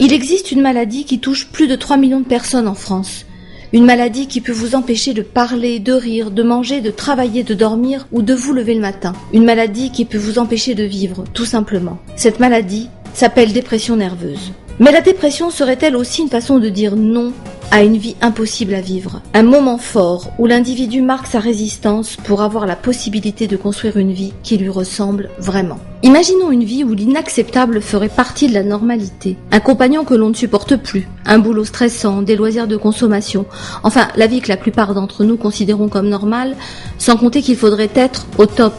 Il existe une maladie qui touche plus de 3 millions de personnes en France. Une maladie qui peut vous empêcher de parler, de rire, de manger, de travailler, de dormir ou de vous lever le matin. Une maladie qui peut vous empêcher de vivre, tout simplement. Cette maladie s'appelle dépression nerveuse. Mais la dépression serait-elle aussi une façon de dire non à une vie impossible à vivre? Un moment fort où l'individu marque sa résistance pour avoir la possibilité de construire une vie qui lui ressemble vraiment. Imaginons une vie où l'inacceptable ferait partie de la normalité. Un compagnon que l'on ne supporte plus, un boulot stressant, des loisirs de consommation, enfin la vie que la plupart d'entre nous considérons comme normale, sans compter qu'il faudrait être au top,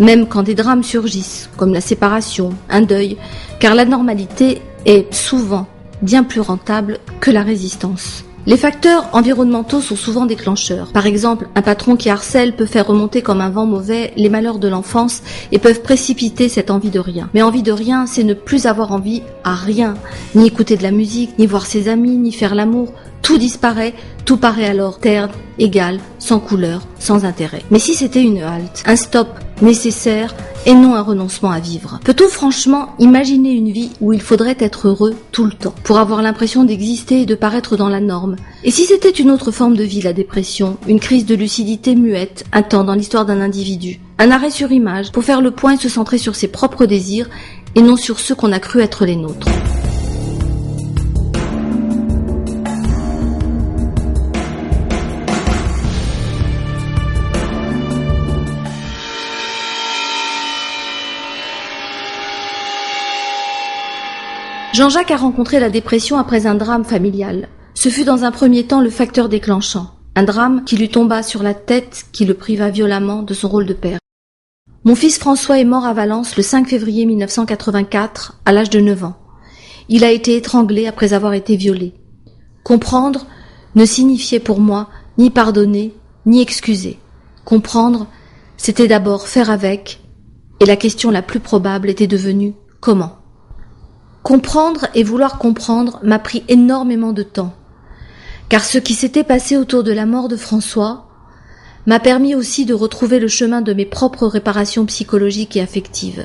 même quand des drames surgissent, comme la séparation, un deuil, car la normalité est souvent bien plus rentable que la résistance. Les facteurs environnementaux sont souvent déclencheurs. Par exemple, un patron qui harcèle peut faire remonter comme un vent mauvais les malheurs de l'enfance et peuvent précipiter cette envie de rien. Mais envie de rien, c'est ne plus avoir envie à rien, ni écouter de la musique, ni voir ses amis, ni faire l'amour. Tout disparaît, tout paraît alors terne, égal, sans couleur, sans intérêt. Mais si c'était une halte, un stop nécessaire et non un renoncement à vivre? Peut-on franchement imaginer une vie où il faudrait être heureux tout le temps, pour avoir l'impression d'exister et de paraître dans la norme? Et si c'était une autre forme de vie, la dépression, une crise de lucidité muette, un temps dans l'histoire d'un individu, un arrêt sur image, pour faire le point et se centrer sur ses propres désirs et non sur ceux qu'on a cru être les nôtres? Jean-Jacques a rencontré la dépression après un drame familial. Ce fut dans un premier temps le facteur déclenchant. Un drame qui lui tomba sur la tête, qui le priva violemment de son rôle de père. Mon fils François est mort à Valence le 5 février 1984, à l'âge de 9 ans. Il a été étranglé après avoir été violé. Comprendre ne signifiait pour moi ni pardonner, ni excuser. Comprendre, c'était d'abord faire avec, et la question la plus probable était devenue « comment ?» Comprendre et vouloir comprendre m'a pris énormément de temps, car ce qui s'était passé autour de la mort de François m'a permis aussi de retrouver le chemin de mes propres réparations psychologiques et affectives.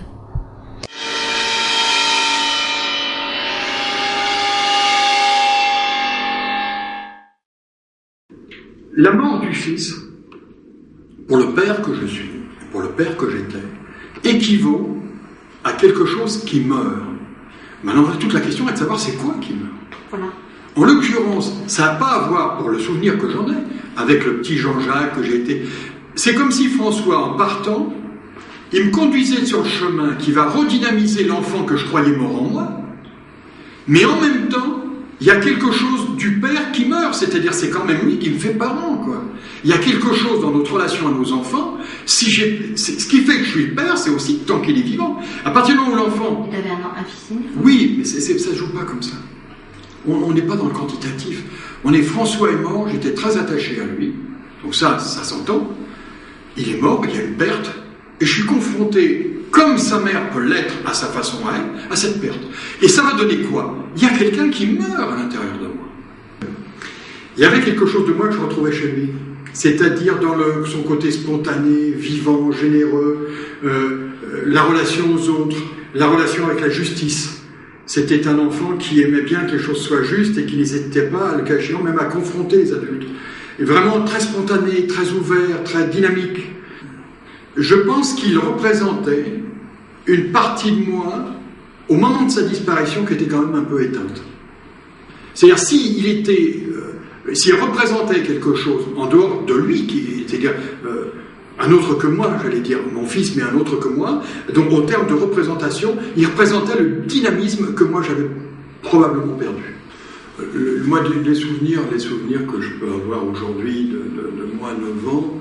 La mort du fils, pour le père que je suis, pour le père que j'étais, équivaut à quelque chose qui meurt. Maintenant, toute la question est de savoir c'est quoi qui meurt. Voilà. En l'occurrence, ça n'a pas à voir, pour le souvenir que j'en ai, avec le petit Jean-Jacques que j'ai été. C'est comme si François, en partant, il me conduisait sur le chemin qui va redynamiser l'enfant que je croyais mort en moi, mais en même temps, il y a quelque chose du père qui meurt, c'est-à-dire c'est quand même lui qui me fait parent, quoi. Il y a quelque chose dans notre relation à nos enfants, ce qui fait que je suis le père, c'est aussi tant qu'il est vivant. À partir du moment où l'enfant... Il avait un fils unique. Oui, mais ça ne joue pas comme ça. On n'est pas dans le quantitatif. François est mort, j'étais très attaché à lui, donc ça s'entend. Il est mort, il y a une perte, et je suis confronté, comme sa mère peut l'être à sa façon à elle, à cette perte. Et ça va donner quoi? Il y a quelqu'un qui meurt à l'intérieur de moi. Il y avait quelque chose de moi que je retrouvais chez lui, c'est-à-dire dans son côté spontané, vivant, généreux, la relation aux autres, la relation avec la justice. C'était un enfant qui aimait bien que les choses soient justes et qui n'hésitait pas, à le cas échéant, même à confronter les adultes. Et vraiment très spontané, très ouvert, très dynamique. Je pense qu'il représentait une partie de moi, au moment de sa disparition, qui était quand même un peu éteinte. C'est-à-dire, s'il représentait quelque chose en dehors de lui, c'est-à-dire un autre que moi, j'allais dire mon fils, mais un autre que moi, donc au terme de représentation, il représentait le dynamisme que moi j'avais probablement perdu. Moi, les souvenirs que je peux avoir aujourd'hui de moi, 9 ans,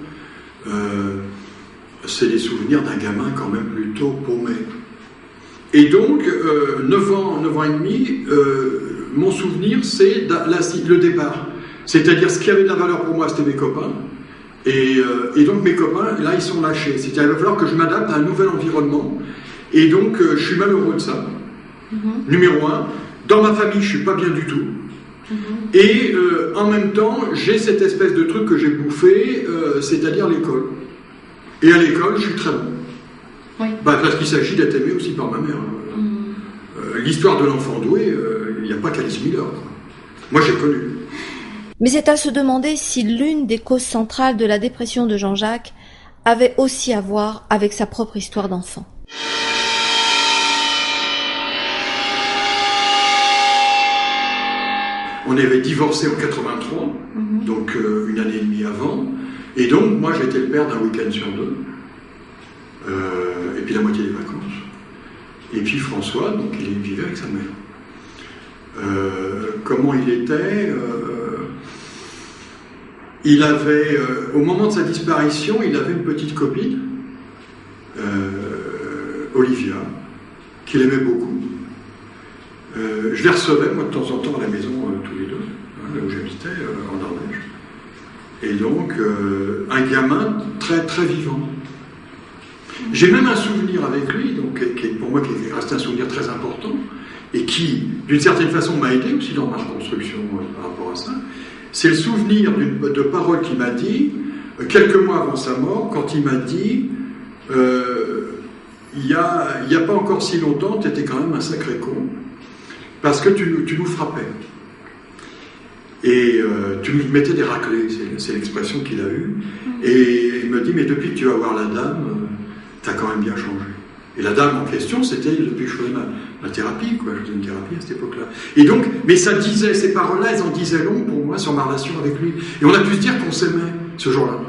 c'est des souvenirs d'un gamin quand même plutôt paumé. Et donc, 9 ans et demi, mon souvenir, c'est le départ. C'est-à-dire, ce qui avait de la valeur pour moi, c'était mes copains. Et donc, mes copains, là, ils sont lâchés. C'est-à-dire, il va falloir que je m'adapte à un nouvel environnement. Et donc, je suis malheureux de ça. Numéro 1. Dans ma famille, je suis pas bien du tout. Et en même temps, j'ai cette espèce de truc que j'ai bouffé, c'est-à-dire l'école. Et à l'école, je suis très bon. Oui. Parce qu'il s'agit d'être aimé aussi par ma mère. L'histoire de l'enfant doué, n'y a pas qu'Alice Miller, quoi. Moi, j'ai connu. Mais c'est à se demander si l'une des causes centrales de la dépression de Jean-Jacques avait aussi à voir avec sa propre histoire d'enfant. On avait divorcé en 83, donc une année et demie avant, et donc moi j'étais le père d'un week-end sur deux, et puis la moitié des vacances. Et puis François, donc il vivait avec sa mère. Comment il était il avait, au moment de sa disparition, il avait une petite copine, Olivia, qu'il aimait beaucoup. Je les recevais, moi, de temps en temps à la maison, tous les deux, là où j'habitais, en Norvège. Et donc, un gamin très, très vivant. J'ai même un souvenir avec lui, donc, pour moi, qui est resté un souvenir très important, et qui, d'une certaine façon, m'a aidé aussi dans ma reconstruction par rapport à ça. C'est le souvenir de paroles qu'il m'a dit, quelques mois avant sa mort, quand il m'a dit il y a pas encore si longtemps, tu étais quand même un sacré con, parce que tu nous frappais. Et tu nous mettais des raclées, c'est l'expression qu'il a eue. Et il me dit, mais depuis que tu vas voir la dame, tu as quand même bien changé. Et la dame en question, c'était depuis que je faisais ma thérapie, quoi. Je faisais une thérapie à cette époque-là. Et donc, mais ça disait, ces paroles-là, elles en disaient long pour moi sur ma relation avec lui. Et on a pu se dire qu'on s'aimait ce jour-là.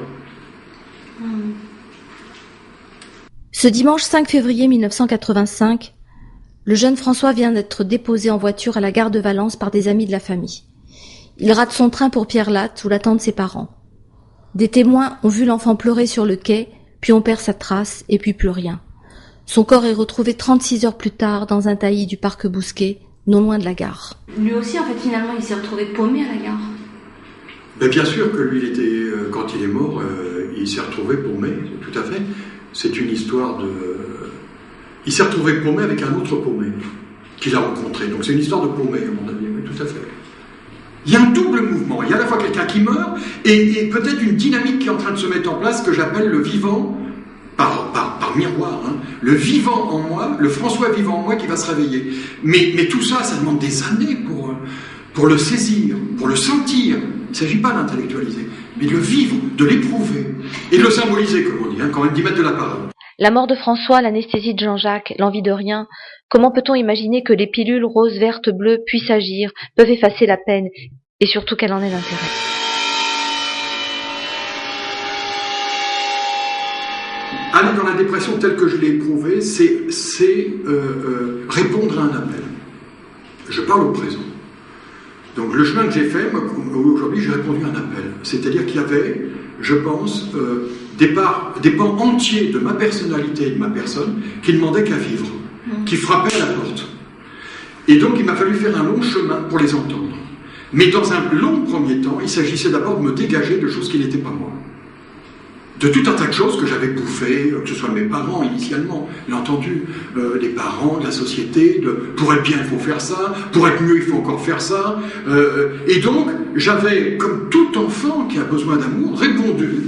Ce dimanche 5 février 1985, le jeune François vient d'être déposé en voiture à la gare de Valence par des amis de la famille. Il rate son train pour Pierre-Latte, où l'attendent ses parents. Des témoins ont vu l'enfant pleurer sur le quai, puis on perd sa trace, et puis plus rien. Son corps est retrouvé 36 heures plus tard dans un taillis du parc Bousquet, non loin de la gare. Lui aussi, en fait, finalement, il s'est retrouvé paumé à la gare. Ben bien sûr que lui, il était, quand il est mort, il s'est retrouvé paumé, tout à fait. C'est une histoire de... Il s'est retrouvé paumé avec un autre paumé qu'il a rencontré. Donc c'est une histoire de paumé, à mon avis, oui, tout à fait. Il y a un double mouvement. Il y a à la fois quelqu'un qui meurt et peut-être une dynamique qui est en train de se mettre en place que j'appelle le vivant par miroir. Hein. Le vivant en moi, le François vivant en moi qui va se réveiller. Mais tout ça, ça demande des années pour le saisir, pour le sentir. Il ne s'agit pas d'intellectualiser, mais de le vivre, de l'éprouver et de le symboliser, comme on dit, hein, quand même d'y mettre de la parole. La mort de François, l'anesthésie de Jean-Jacques, l'envie de rien, comment peut-on imaginer que les pilules roses, vertes, bleues puissent agir, peuvent effacer la peine, et surtout qu'elle en ait l'intérêt? Aller dans la dépression telle que je l'ai éprouvée, c'est répondre à un appel. Je parle au présent. Donc le chemin que j'ai fait, aujourd'hui j'ai répondu à un appel. C'est-à-dire qu'il y avait, je pense, des pans entiers de ma personnalité et de ma personne qui ne demandaient qu'à vivre, qui frappaient à la porte. Et donc il m'a fallu faire un long chemin pour les entendre. Mais dans un long premier temps, il s'agissait d'abord de me dégager de choses qui n'étaient pas moi. De tout un tas de choses que j'avais bouffées, que ce soit mes parents initialement, bien entendu, les parents, de la société, pour être bien il faut faire ça, pour être mieux il faut encore faire ça. Et donc j'avais, comme tout enfant qui a besoin d'amour, répondu,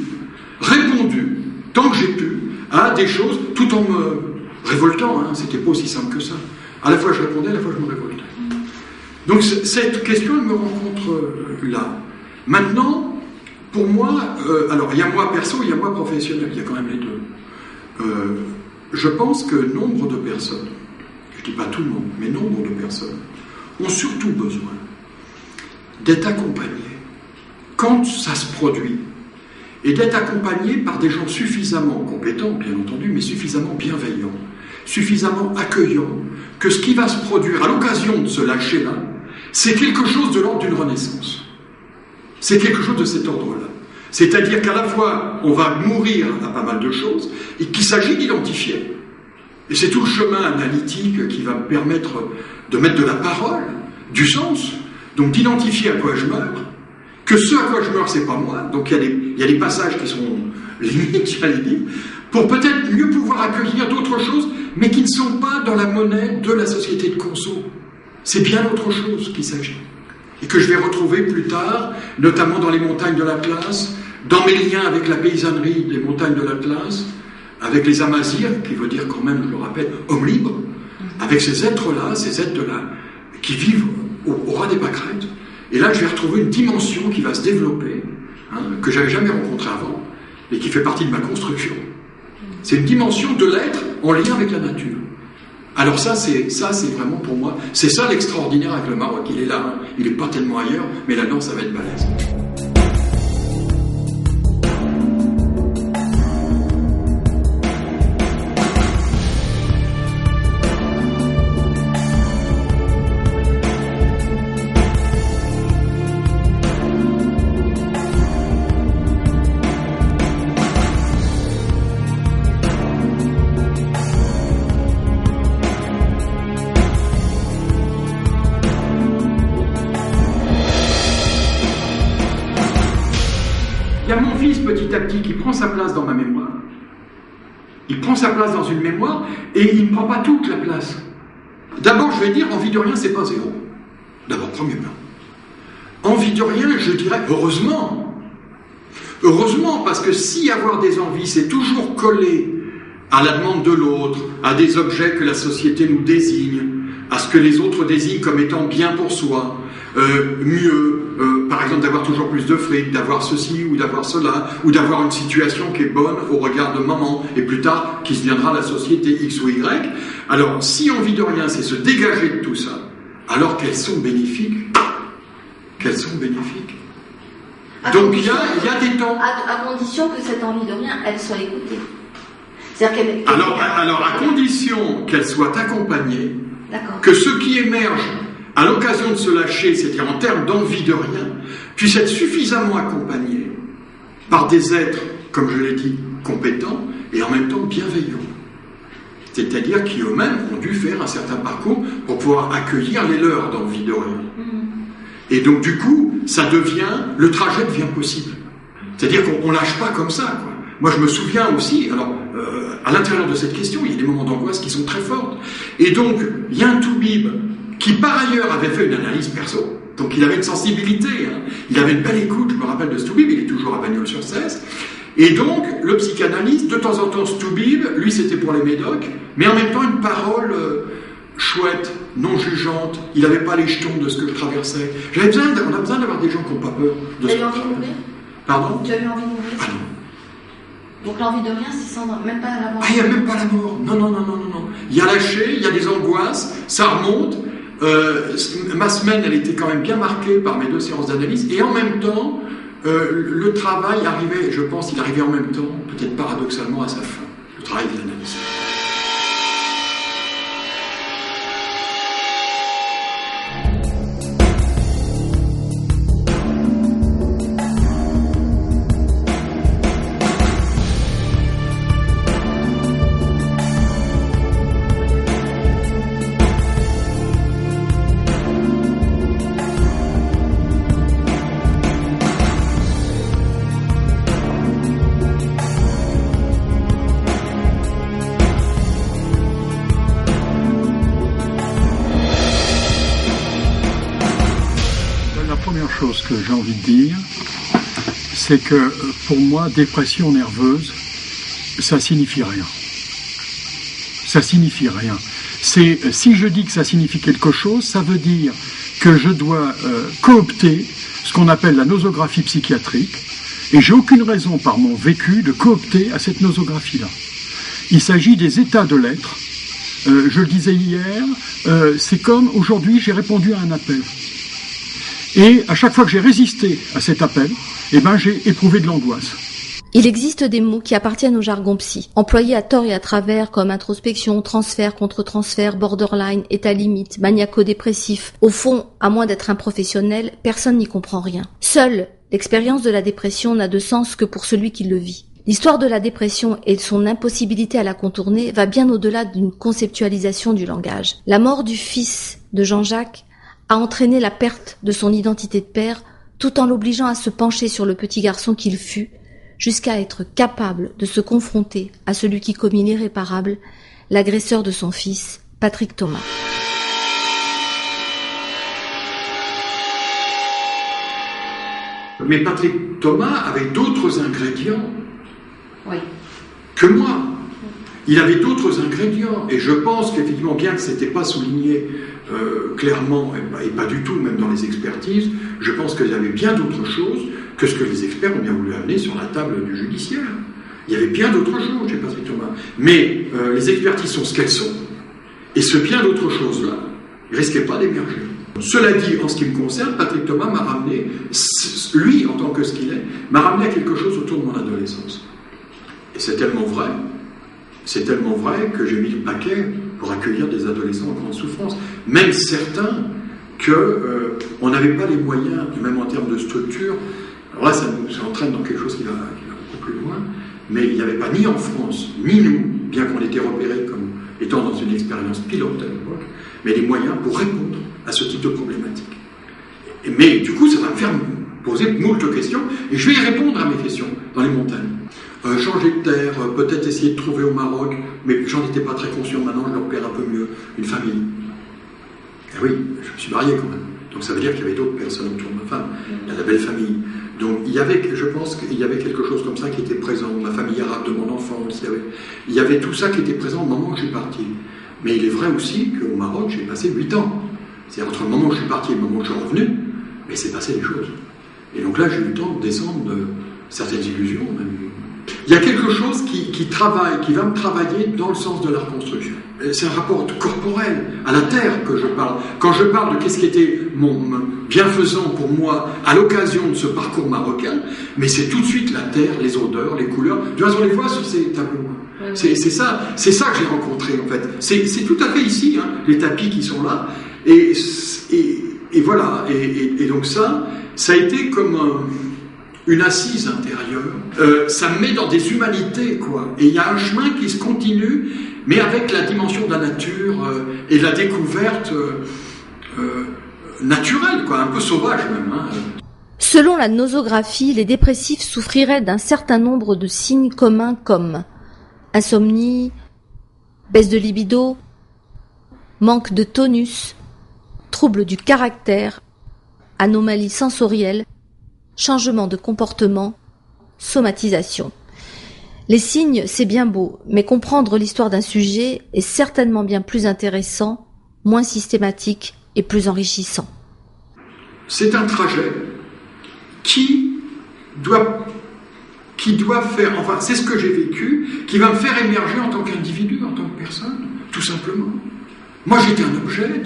tant que j'ai pu, à des choses, tout en me révoltant, hein, c'était pas aussi simple que ça. À la fois je répondais, à la fois je me révoltais. Donc cette question, elle me rencontre là. Maintenant, pour moi, alors il y a moi perso, il y a moi professionnel, il y a quand même les deux. Je pense que nombre de personnes, je ne dis pas tout le monde, mais nombre de personnes, ont surtout besoin d'être accompagnées quand ça se produit, et d'être accompagnées par des gens suffisamment compétents, bien entendu, mais suffisamment bienveillants, suffisamment accueillants, que ce qui va se produire à l'occasion de se lâcher là, c'est quelque chose de l'ordre d'une renaissance. C'est quelque chose de cet ordre-là. C'est-à-dire qu'à la fois, on va mourir à pas mal de choses, et qu'il s'agit d'identifier. Et c'est tout le chemin analytique qui va me permettre de mettre de la parole, du sens, donc d'identifier à quoi je meurs, que ce à quoi je meurs, c'est pas moi, donc il y a des passages qui sont limites, j'allais dire, pour peut-être mieux pouvoir accueillir d'autres choses, mais qui ne sont pas dans la monnaie de la société de conso. C'est bien autre chose qu'il s'agit. Et que je vais retrouver plus tard, notamment dans les montagnes de l'Atlas, dans mes liens avec la paysannerie des montagnes de l'Atlas, avec les Amazirs, qui veut dire quand même, je le rappelle, hommes libres, avec ces êtres-là, qui vivent au ras des pâquerettes. Et là, je vais retrouver une dimension qui va se développer, que j'avais jamais rencontrée avant, et qui fait partie de ma construction. C'est une dimension de l'être en lien avec la nature. Alors ça, c'est vraiment pour moi, c'est ça l'extraordinaire avec le Maroc. Il est là, il n'est pas tellement ailleurs, mais là-dedans, ça va être balèze. Il y a mon fils petit à petit qui prend sa place dans ma mémoire. Il prend sa place dans une mémoire et il ne prend pas toute la place. D'abord, je vais dire, envie de rien, c'est pas zéro. D'abord, premier plan. Envie de rien, je dirais, heureusement. Heureusement, parce que si avoir des envies, c'est toujours coller à la demande de l'autre, à des objets que la société nous désigne, à ce que les autres désignent comme étant bien pour soi, mieux, par exemple d'avoir toujours plus de fric, d'avoir ceci ou d'avoir cela, ou d'avoir une situation qui est bonne au regard de maman, et plus tard qui se viendra la société X ou Y. Alors, si envie de rien, c'est se dégager de tout ça, alors qu'elles sont bénéfiques. Qu'elles sont bénéfiques. Donc il y a des temps. À condition que cette envie de rien, elle soit écoutée. Alors, à condition qu'elle soit accompagnée, que ce qui émerge à l'occasion de se lâcher, c'est-à-dire en termes d'envie de rien, puisse être suffisamment accompagné par des êtres, comme je l'ai dit, compétents et en même temps bienveillants. C'est-à-dire qui eux-mêmes ont dû faire un certain parcours pour pouvoir accueillir les leurs d'envie de rien. Et donc du coup, le trajet devient possible. C'est-à-dire qu'on lâche pas comme ça, quoi. Moi je me souviens aussi, alors à l'intérieur de cette question, il y a des moments d'angoisse qui sont très forts. Et donc, il y a un Toubib qui par ailleurs avait fait une analyse perso, donc il avait une sensibilité, il avait une belle écoute, je me rappelle de ce Toubib, il est toujours à Bagnols-sur-Cèze, et donc le psychanalyste, de temps en temps ce Toubib, lui c'était pour les médocs, mais en même temps une parole chouette, non jugeante, il n'avait pas les jetons de ce que je traversais. On a besoin d'avoir des gens qui n'ont pas peur de ce que je traverse. Tu as eu envie de mourir ? Pardon ? Tu as eu envie de mourir ? Ah non. Donc l'envie de rien, c'est sans même pas la mort. Ah, il n'y a même pas la mort. Non. Il y a lâché, il y a des angoisses, ça remonte. Ma semaine, elle était quand même bien marquée par mes 2 séances d'analyse. Et en même temps, le travail arrivait, je pense, il arrivait en même temps, peut-être paradoxalement, à sa fin. Le travail de l'analyse. Chose que j'ai envie de dire, c'est que pour moi, dépression nerveuse, ça signifie rien. Ça signifie rien. Si je dis que ça signifie quelque chose, ça veut dire que je dois coopter ce qu'on appelle la nosographie psychiatrique, et j'ai aucune raison par mon vécu de coopter à cette nosographie-là. Il s'agit des états de l'être. Je le disais hier, c'est comme aujourd'hui j'ai répondu à un appel. Et à chaque fois que j'ai résisté à cet appel, j'ai éprouvé de l'angoisse. Il existe des mots qui appartiennent au jargon psy, employés à tort et à travers comme introspection, transfert, contre-transfert, borderline, état limite, maniaco-dépressif. Au fond, à moins d'être un professionnel, personne n'y comprend rien. Seule l'expérience de la dépression n'a de sens que pour celui qui le vit. L'histoire de la dépression et de son impossibilité à la contourner va bien au-delà d'une conceptualisation du langage. La mort du fils de Jean-Jacques a entraîné la perte de son identité de père, tout en l'obligeant à se pencher sur le petit garçon qu'il fut, jusqu'à être capable de se confronter à celui qui commit l'irréparable, l'agresseur de son fils, Patrick Thomas. Mais Patrick Thomas avait d'autres ingrédients que moi. Il avait d'autres ingrédients, et je pense qu'effectivement, bien que ce n'était pas souligné clairement, et pas du tout, même dans les expertises, je pense qu'il y avait bien d'autres choses que ce que les experts ont bien voulu amener sur la table du judiciaire. Il y avait bien d'autres choses chez Patrick Thomas. Mais les expertises sont ce qu'elles sont. Et ce bien d'autres choses-là ne risquait pas d'émerger. Cela dit, en ce qui me concerne, Patrick Thomas m'a ramené, lui, en tant que ce qu'il est, m'a ramené à quelque chose autour de mon adolescence. Et c'est tellement vrai que j'ai mis le paquet pour accueillir des adolescents en grande souffrance. Même certains qu'on n'avait pas les moyens, même en termes de structure. Alors là, ça nous entraîne dans quelque chose qui va beaucoup plus loin. Mais il n'y avait pas ni en France, ni nous, bien qu'on était repérés comme étant dans une expérience pilote à l'époque, mais les moyens pour répondre à ce type de problématique. Mais du coup, ça va me faire poser moult questions, et je vais y répondre à mes questions dans les montagnes. Changer de terre, peut-être essayer de trouver au Maroc, mais j'en étais pas très conscient, maintenant je le repère un peu mieux, une famille. Et oui, je me suis marié quand même, donc ça veut dire qu'il y avait d'autres personnes autour de ma femme, il y a la belle famille. Donc je pense qu'il y avait quelque chose comme ça qui était présent, ma famille arabe de mon enfance, il y avait tout ça qui était présent au moment où je suis parti. Mais il est vrai aussi qu'au Maroc, j'ai passé 8 ans. C'est-à-dire entre le moment où je suis parti et le moment où je suis revenu, mais c'est passé des choses. Et donc là, j'ai eu le temps de descendre de certaines illusions. Même. Il y a quelque chose qui va me travailler dans le sens de la reconstruction. C'est un rapport corporel, à la terre que je parle. Quand je parle de qu'est-ce qui était mon bienfaisant pour moi à l'occasion de ce parcours marocain, mais c'est tout de suite la terre, les odeurs, les couleurs. Tu vois, on les voit sur ces tableaux. C'est ça que j'ai rencontré en fait. C'est tout à fait ici, hein, les tapis qui sont là. Et voilà. Et donc ça a été comme une assise intérieure. Ça me met dans des humanités, quoi. Et il y a un chemin qui se continue, mais avec la dimension de la nature et de la découverte naturelle, quoi, un peu sauvage même. Hein. Selon la nosographie, les dépressifs souffriraient d'un certain nombre de signes communs comme insomnie, baisse de libido, manque de tonus, troubles du caractère, anomalies sensorielles, changement de comportement, somatisation. Les signes, c'est bien beau, mais comprendre l'histoire d'un sujet est certainement bien plus intéressant, moins systématique et plus enrichissant. C'est un trajet qui doit faire, enfin c'est ce que j'ai vécu, qui va me faire émerger en tant qu'individu, en tant que personne, tout simplement. Moi j'étais un objet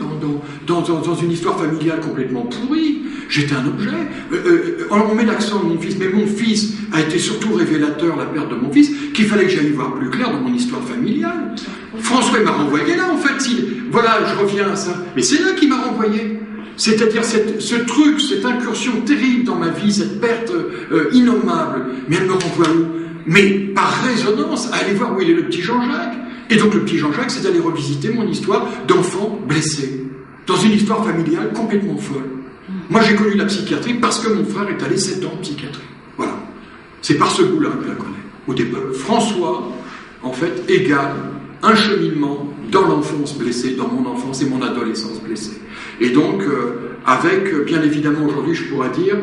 dans une histoire familiale complètement pourrie, j'étais un objet. On met l'accent de mon fils, mais mon fils a été surtout révélateur, la perte de mon fils, qu'il fallait que j'aille voir plus clair dans mon histoire familiale. François m'a renvoyé là en fait, voilà, je reviens à ça, mais c'est là qu'il m'a renvoyé. C'est-à-dire ce truc, cette incursion terrible dans ma vie, cette perte innommable, mais elle me renvoie où? Mais par résonance, à aller voir où il est le petit Jean-Jacques. Et donc le petit Jean-Jacques, c'est d'aller revisiter mon histoire d'enfant blessé, dans une histoire familiale complètement folle. Moi j'ai connu la psychiatrie parce que mon frère est allé 7 ans en psychiatrie. Voilà. C'est par ce goût-là que je la connais. Au départ, François, en fait, égale un cheminement dans l'enfance blessée, dans mon enfance et mon adolescence blessée. Et donc, avec, bien évidemment, aujourd'hui, je pourrais dire,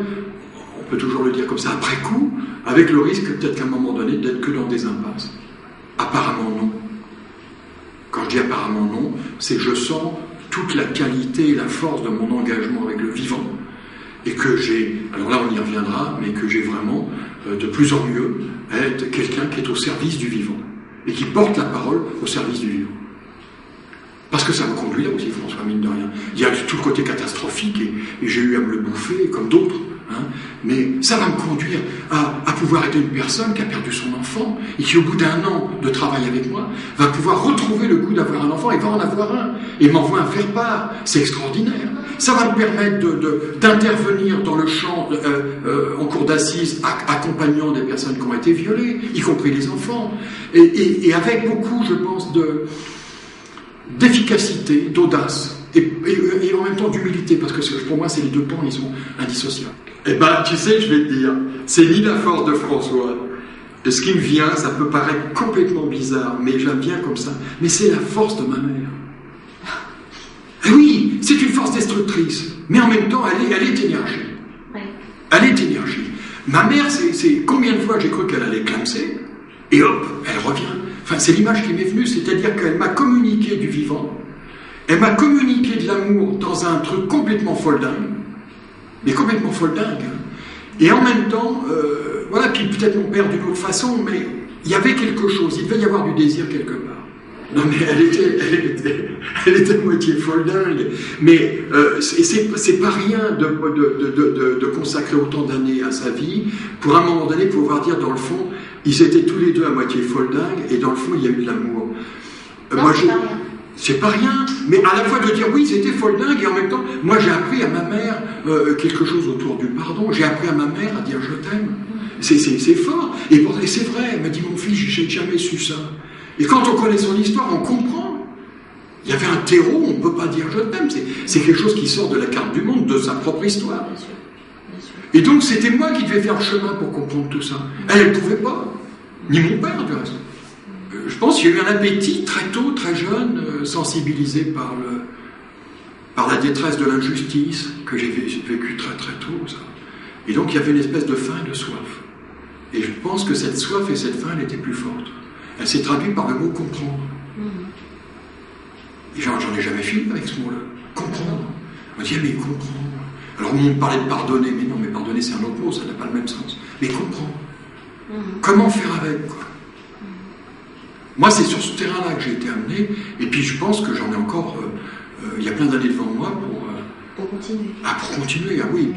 on peut toujours le dire comme ça, après coup, avec le risque peut-être qu'à un moment donné, d'être que dans des impasses. Apparemment non. Quand je dis apparemment non, c'est que je sens toute la qualité et la force de mon engagement avec le vivant, et que j'ai, alors là on y reviendra, mais que j'ai vraiment, de plus en mieux, être quelqu'un qui est au service du vivant, et qui porte la parole au service du vivant. Parce que ça me conduit là aussi, François, mine de rien. Il y a tout le côté catastrophique, et j'ai eu à me le bouffer, comme d'autres. Hein, mais ça va me conduire à pouvoir être une personne qui a perdu son enfant, et qui, au bout d'1 an de travail avec moi, va pouvoir retrouver le goût d'avoir un enfant, et va en avoir un, et m'envoie un faire-part. C'est extraordinaire. Ça va me permettre d'intervenir dans le champ en cour d'assises, accompagnant des personnes qui ont été violées, y compris les enfants, et avec beaucoup, je pense, d'efficacité, d'audace, et en même temps d'humilité, parce que pour moi, c'est les 2 pans, ils sont indissociables. Eh ben, tu sais, je vais te dire, c'est ni la force de François, de ce qui me vient, ça peut paraître complètement bizarre, mais j'aime bien comme ça, mais c'est la force de ma mère. Et oui, c'est une force destructrice, mais en même temps, elle est énergie. Elle est énergie. Ma mère, c'est combien de fois j'ai cru qu'elle allait clamser, et hop, elle revient. Enfin, c'est l'image qui m'est venue, c'est-à-dire qu'elle m'a communiqué du vivant, Elle m'a communiqué de l'amour dans un truc complètement foldingue, mais complètement foldingue. Et en même temps, voilà, puis peut-être mon père d'une autre façon, mais il y avait quelque chose, il devait y avoir du désir quelque part. Non mais elle était moitié foldingue, mais c'est pas rien de consacrer autant d'années à sa vie pour à un moment donné pouvoir dire dans le fond, ils étaient tous les deux à moitié foldingue et dans le fond il y a eu de l'amour. C'est pas rien, mais à la fois de dire oui, c'était foldingue et en même temps, moi j'ai appris à ma mère quelque chose autour du pardon, j'ai appris à ma mère à dire je t'aime. C'est fort, et c'est vrai, elle m'a dit mon fils, j'ai jamais su ça. Et quand on connaît son histoire, on comprend. Il y avait un terreau, on ne peut pas dire je t'aime, c'est quelque chose qui sort de la carte du monde, de sa propre histoire. Bien sûr. Bien sûr. Et donc c'était moi qui devais faire le chemin pour comprendre tout ça. Elle ne pouvait pas, ni mon père du reste. Je pense qu'il y a eu un appétit très tôt, très jeune, sensibilisé par la détresse de l'injustice que j'ai vécu très très tôt. Ça. Et donc il y avait une espèce de faim et de soif. Et je pense que cette soif et cette faim, elle était plus forte. Elle s'est traduite par le mot comprendre. Et j'en ai jamais fini avec ce mot-là. Comprendre. On me dit, mais comprendre. Alors on parlait de pardonner, mais non, mais pardonner c'est un autre mot, ça n'a pas le même sens. Mais comprendre. Comment faire avec, quoi. Moi, c'est sur ce terrain-là que j'ai été amené, et puis je pense que j'en ai encore, il y a plein d'années devant moi pour continuer. Ah, pour continuer, ah oui.